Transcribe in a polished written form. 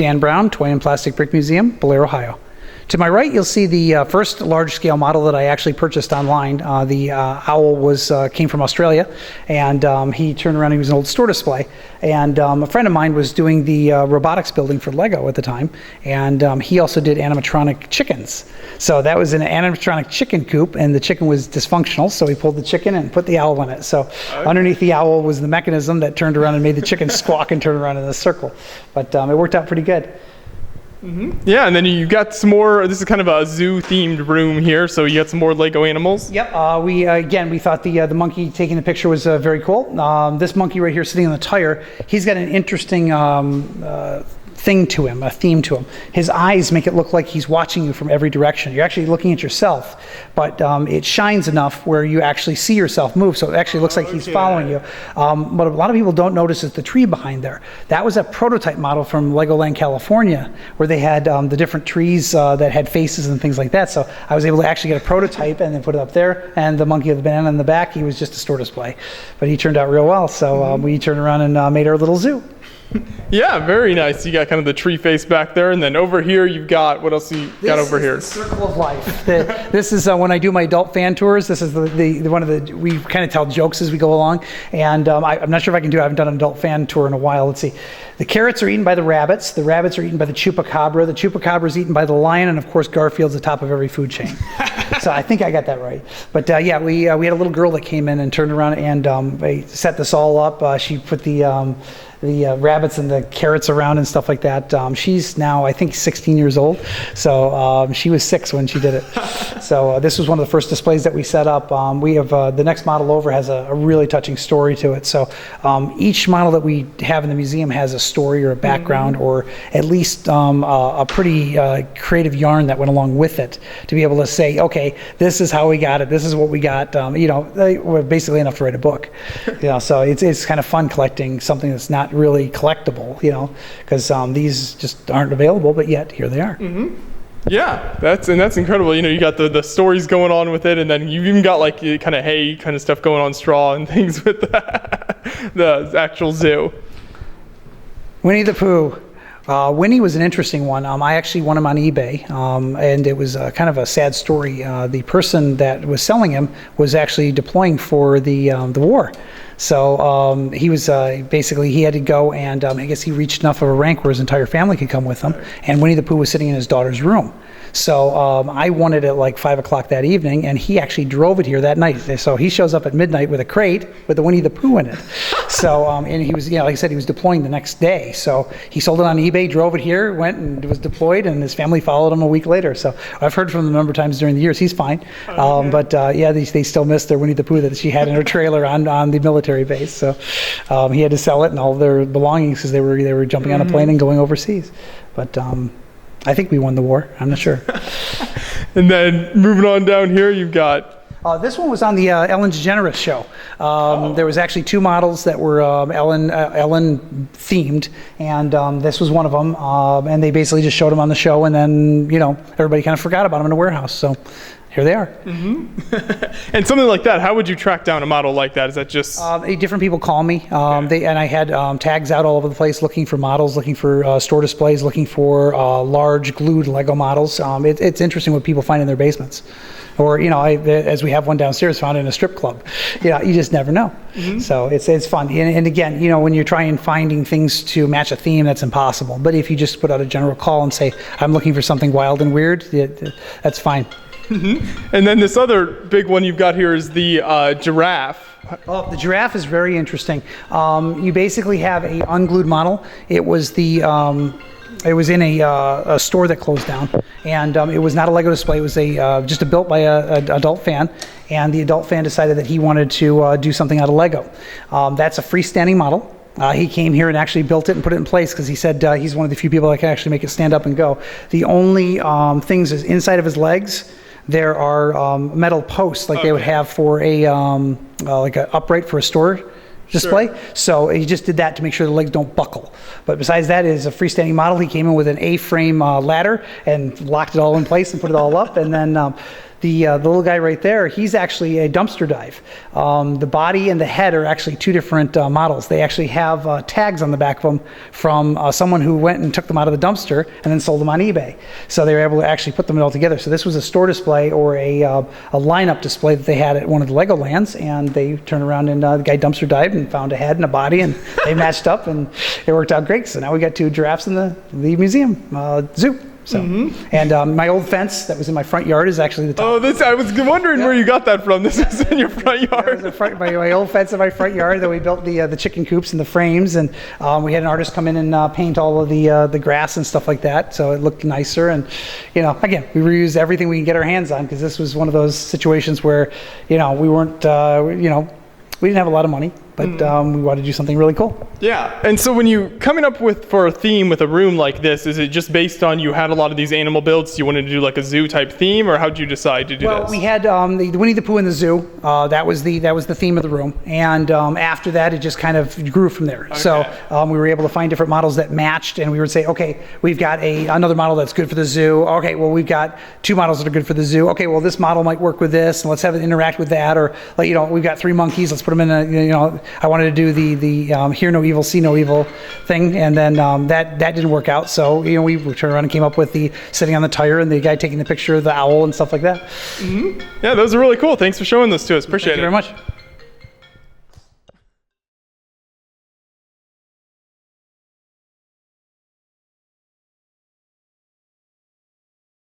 Dan Brown, Toy and Plastic Brick Museum, Bellaire, Ohio. To my right, you'll see the first large-scale model that I actually purchased online. The owl came from Australia, and he turned around. He was an old store display, and a friend of mine was doing the robotics building for Lego at the time, and he also did animatronic chickens. So that was an animatronic chicken coop, and the chicken was dysfunctional, so he pulled the chicken and put the owl in it. So underneath the owl was the mechanism that turned around and made the chicken squawk and turn around in a circle. But it worked out pretty good. Mm-hmm. Yeah, and then you've got some more. This is kind of a zoo-themed room here, so you got some more Lego animals. Yep. We thought the monkey taking the picture was very cool. This monkey right here sitting on the tire, he's got an interesting thing to him, a theme to him. His eyes make it look like he's watching you from every direction. You're actually looking at yourself, but it shines enough where you actually see yourself move, so it actually looks like he's following you. What a lot of people don't notice is the tree behind there. That was a prototype model from Legoland, California, where they had the different trees that had faces and things like that. So I was able to actually get a prototype and then put it up there, and the monkey with the banana in the back, he was just a store display. But he turned out real well, so we turned around and made our little zoo. Yeah, very nice. You got kind of the tree face back there, and then over here you've got, what else you got over here? This is the circle of life. This is when I do my adult fan tours. This is the one of the, we kind of tell jokes as we go along, and I'm not sure if I can do it. I haven't done an adult fan tour in a while. Let's see. The carrots are eaten by the rabbits are eaten by the chupacabra is eaten by the lion, and of course Garfield's the top of every food chain. So I think I got that right. But yeah, we had a little girl that came in and turned around and they set this all up. She put the rabbits and the carrots around and stuff like that. She's now, I think, 16 years old. So she was 6 when she did it. So this was one of the first displays that we set up. We have the next model over has a really touching story to it. So each model that we have in the museum has a story or a background, or at least a pretty creative yarn that went along with it to be able to say, okay, this is how we got it. This is what we got. They were basically enough to write a book. So it's kind of fun collecting something that's not really collectible, because these just aren't available, but yet here they are. Mm-hmm. Yeah, that's incredible. You got the stories going on with it, and then you've even got like kind of hay kind of stuff going on, straw and things with the actual zoo. Winnie the Pooh. Winnie was an interesting one. I actually won him on eBay, and it was kind of a sad story. The person that was selling him was actually deploying for the war. So he was basically, he had to go, and I guess he reached enough of a rank where his entire family could come with him, and Winnie the Pooh was sitting in his daughter's room. So I won it at like 5 o'clock that evening, and he actually drove it here that night. So he shows up at midnight with a crate with the Winnie the Pooh in it. So, and he was, like I said, he was deploying the next day. So he sold it on eBay, drove it here, went and was deployed, and his family followed him a week later. So I've heard from him a number of times during the years. He's fine. But yeah, they still miss their Winnie the Pooh that she had in her trailer on the military base. So he had to sell it and all their belongings because they were jumping on a plane and going overseas. But I think we won the war. I'm not sure. And then moving on down here, you've got... this one was on the Ellen DeGeneres show. There was actually 2 models that were Ellen themed, and this was one of them. And they basically just showed them on the show, and then everybody kind of forgot about them in a warehouse. So here they are. Mm-hmm. And something like that, how would you track down a model like that? Is that just... different people call me. And I had tags out all over the place looking for models, looking for store displays, looking for large glued Lego models. It's interesting what people find in their basements. Or, as we have one downstairs found in a strip club. You just never know. Mm-hmm. So it's fun. And again, when you're trying finding things to match a theme, that's impossible. But if you just put out a general call and say, I'm looking for something wild and weird, that's fine. Mm-hmm. And then this other big one you've got here is the giraffe. Oh, the giraffe is very interesting. You basically have a unglued model. It was it was in a store that closed down, and it was not a Lego display. It was just built by an adult fan, and the adult fan decided that he wanted to do something out of Lego. That's a freestanding model. He came here and actually built it and put it in place because he said he's one of the few people that can actually make it stand up and go. The only things is inside of his legs. There are metal posts like they would have for a like an upright for a store display. Sure. So he just did that to make sure the legs don't buckle. But besides that, it is a freestanding model. He came in with an A-frame ladder and locked it all in place and put it all up. And then The little guy right there, he's actually a dumpster dive. The body and the head are actually two different models. They actually have tags on the back of them from someone who went and took them out of the dumpster and then sold them on eBay. So they were able to actually put them all together. So this was a store display or a lineup display that they had at one of the Lego lands, and they turned around and the guy dumpster dived and found a head and a body, and they matched up, and it worked out great. So now we got 2 giraffes in the museum zoo. So, and my old fence that was in my front yard is actually the top. Oh, I was wondering where you got that from. This is in your front yard. My old fence in my front yard that we built the chicken coops and the frames, and we had an artist come in and paint all of the grass and stuff like that, so it looked nicer. And again, we reused everything we can get our hands on, because this was one of those situations where we weren't we didn't have a lot of money, but we wanted to do something really cool. Yeah, and so when you coming up for a theme with a room like this, is it just based on you had a lot of these animal builds, so you wanted to do like a zoo type theme, or how did you decide to do this? Well, we had the Winnie the Pooh in the zoo. That was the theme of the room, and after that, it just kind of grew from there. Okay. So we were able to find different models that matched, and we would say, okay, we've got another model that's good for the zoo. Okay, well, we've got 2 models that are good for the zoo. Okay, well, this model might work with this, and let's have it interact with that. Or we've got 3 monkeys. Let's put them in a I wanted to do the hear no evil, see no evil thing, and then that didn't work out. So we turned around and came up with the sitting on the tire and the guy taking the picture of the owl and stuff like that. Yeah, those are really cool. Thanks for showing those to us. Appreciate it. Thank you very much.